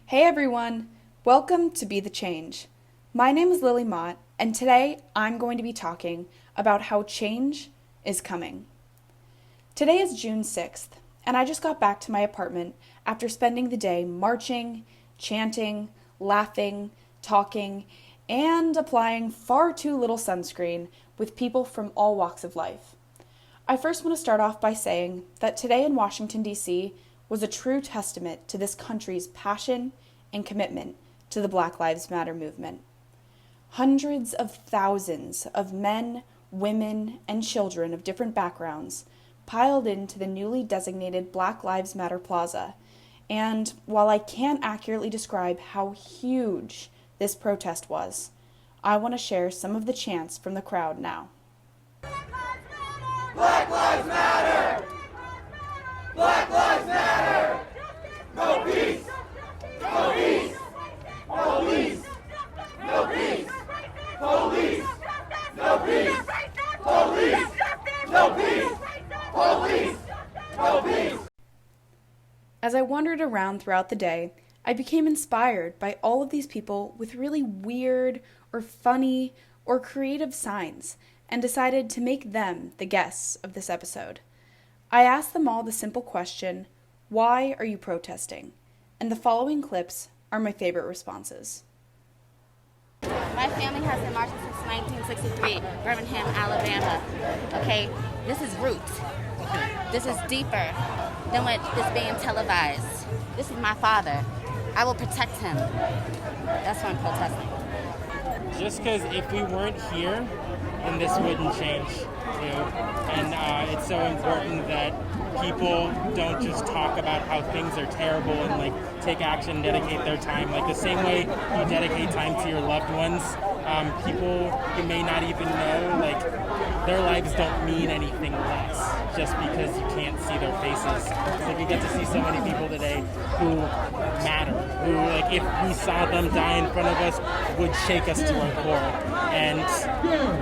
Hey everyone! Welcome to Be the Change. My name is Lily Mott, and today I'm going to be talking about how change is coming. Today is June 6th, and I just got back to my apartment after spending the day marching, chanting, laughing, talking, and applying far too little sunscreen with people from all walks of life. I first want to start off by saying that today in Washington, D.C. was a true testament to this country's passion and commitment to the Black Lives Matter movement. Hundreds of thousands of men, women, and children of different backgrounds piled into the newly designated Black Lives Matter Plaza, and while I can't accurately describe how huge this protest was, I want to share some of the chants from the crowd now. Black Lives Matter! Black Lives Matter! No peace! No peace! Police! No peace! Police! No peace! Police! No peace! Police! No peace! As I wandered around throughout the day, I became inspired by all of these people with really weird or funny or creative signs and decided to make them the guests of this episode. I asked them all the simple question, why are you protesting? And the following clips are my favorite responses. My family has been marching since 1963, Birmingham, Alabama. Okay, this is roots. This is deeper than what is being televised. This is my father. I will protect him. That's why I'm protesting. Just because if we weren't here, then this wouldn't change, too. And it's so important that people don't just talk about how things are terrible and take action, dedicate their time. The same way you dedicate time to your loved ones, people you may not even know, their lives don't mean anything less just because you can't see their faces. You get to see so many people today who matter, who if we saw them die in front of us would shake us to our core, and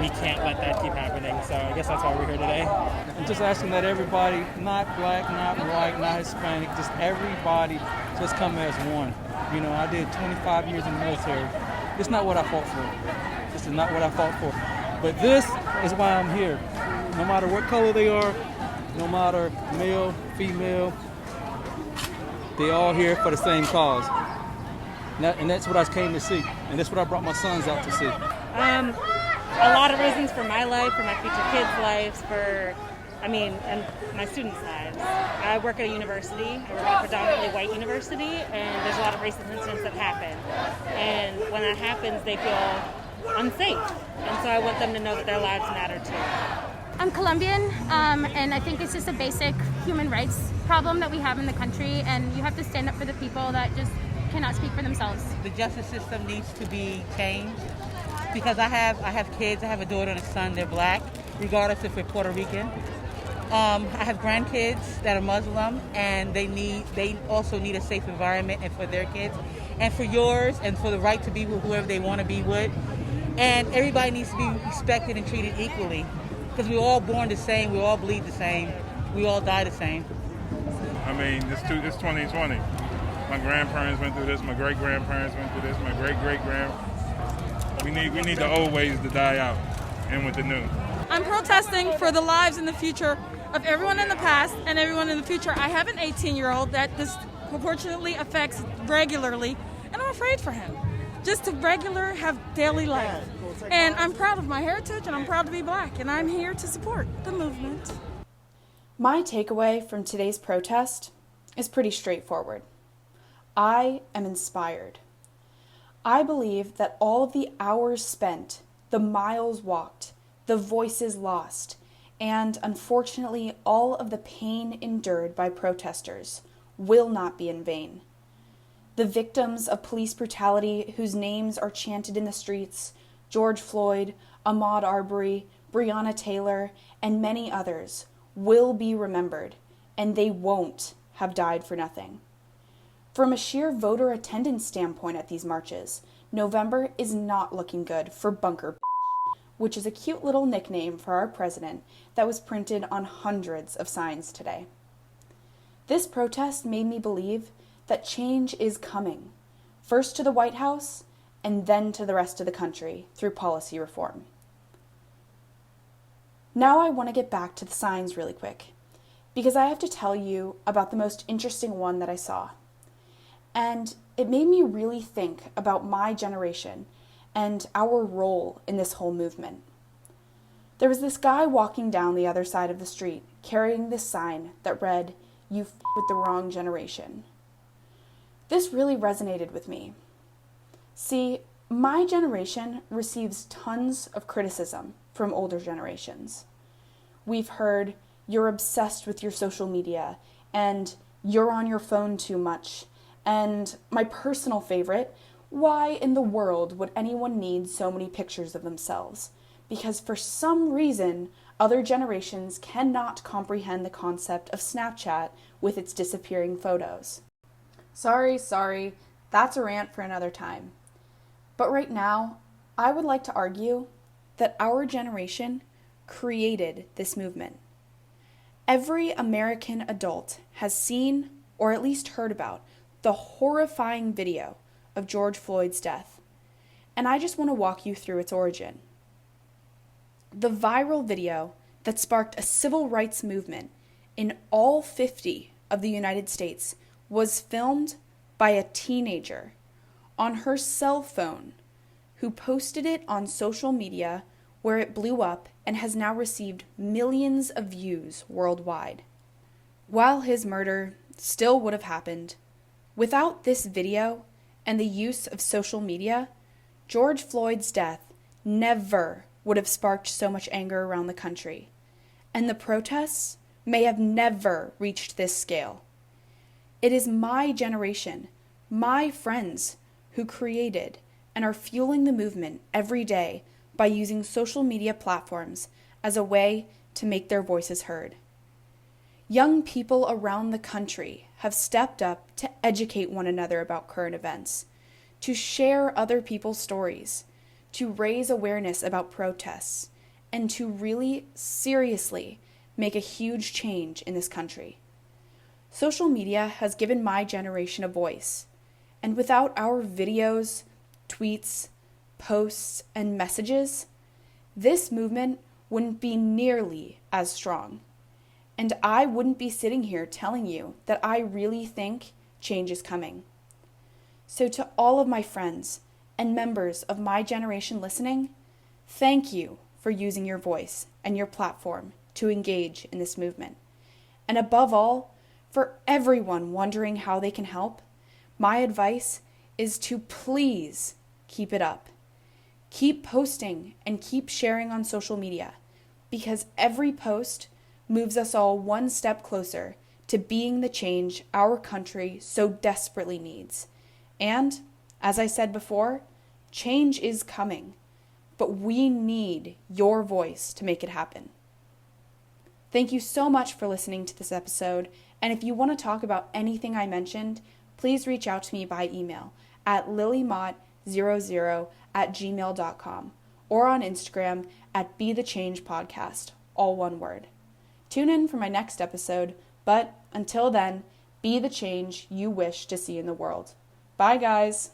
we can't let that keep happening. So I guess that's why we're here today. I'm just asking that everybody, not black, not white, not Hispanic, just everybody just come as one. I did 25 years in the military. It's not what I fought for. This is not what I fought for. But this is why I'm here. No matter what color they are, no matter male, female, they all here for the same cause. And that's what I came to see. And that's what I brought my sons out to see. A lot of reasons for my life, for my future kids' lives, and my students' lives. I work at a university. I work at a predominantly white university, and there's a lot of racist incidents that happen. And when that happens, they feel unsafe. And so I want them to know that their lives matter too. I'm Colombian, and I think it's just a basic human rights problem that we have in the country, and you have to stand up for the people that just cannot speak for themselves. The justice system needs to be changed because I have kids. I have a daughter and a son. They're black, regardless if they're Puerto Rican. I have grandkids that are Muslim, and they also need a safe environment, and for their kids, and for yours, and for the right to be with whoever they want to be with. And everybody needs to be respected and treated equally because we're all born the same, we all bleed the same, we all die the same. It's 2020. My grandparents went through this, my great-grandparents went through this, my great-great-grand. We need the old ways to die out and with the new. I'm protesting for the lives and the future of everyone in the past and everyone in the future. I have an 18-year-old that this proportionately affects regularly, and I'm afraid for him. Just to have daily life. And I'm proud of my heritage, and I'm proud to be black, and I'm here to support the movement. My takeaway from today's protest is pretty straightforward. I am inspired. I believe that all of the hours spent, the miles walked, the voices lost, and unfortunately all of the pain endured by protesters will not be in vain. The victims of police brutality whose names are chanted in the streets, George Floyd, Ahmaud Arbery, Breonna Taylor, and many others, will be remembered, and they won't have died for nothing. From a sheer voter attendance standpoint at these marches, November is not looking good for Bunker, which is a cute little nickname for our president that was printed on hundreds of signs today. This protest made me believe that change is coming. first to the White House and then to the rest of the country through policy reform. Now I want to get back to the signs really quick, because I have to tell you about the most interesting one that I saw. And it made me really think about my generation and our role in this whole movement. There was this guy walking down the other side of the street carrying this sign that read, "You f*** with the wrong generation." This really resonated with me. See, my generation receives tons of criticism from older generations. We've heard, "You're obsessed with your social media," and "You're on your phone too much," and my personal favorite, "Why in the world would anyone need so many pictures of themselves?" Because for some reason, other generations cannot comprehend the concept of Snapchat with its disappearing photos. Sorry, that's a rant for another time. But right now, I would like to argue that our generation created this movement. Every American adult has seen, or at least heard about, the horrifying video of George Floyd's death, and I just want to walk you through its origin. The viral video that sparked a civil rights movement in all 50 of the United States was filmed by a teenager on her cell phone who posted it on social media, where it blew up and has now received millions of views worldwide. While his murder still would have happened, without this video and the use of social media, George Floyd's death never would have sparked so much anger around the country, and the protests may have never reached this scale. It is my generation, my friends, who created and are fueling the movement every day by using social media platforms as a way to make their voices heard. Young people around the country have stepped up to educate one another about current events, to share other people's stories, to raise awareness about protests, and to really seriously make a huge change in this country. Social media has given my generation a voice, and without our videos, tweets, posts, and messages, this movement wouldn't be nearly as strong. And I wouldn't be sitting here telling you that I really think change is coming. So to all of my friends and members of my generation listening, thank you for using your voice and your platform to engage in this movement. And above all, for everyone wondering how they can help, my advice is to please keep it up. Keep posting and keep sharing on social media, because every post moves us all one step closer to being the change our country so desperately needs. And, as I said before, change is coming, but we need your voice to make it happen. Thank you so much for listening to this episode, and if you want to talk about anything I mentioned, please reach out to me by email at lilymott00@gmail.com or on Instagram at BeTheChangePodcast, all one word. Tune in for my next episode, but until then, be the change you wish to see in the world. Bye, guys.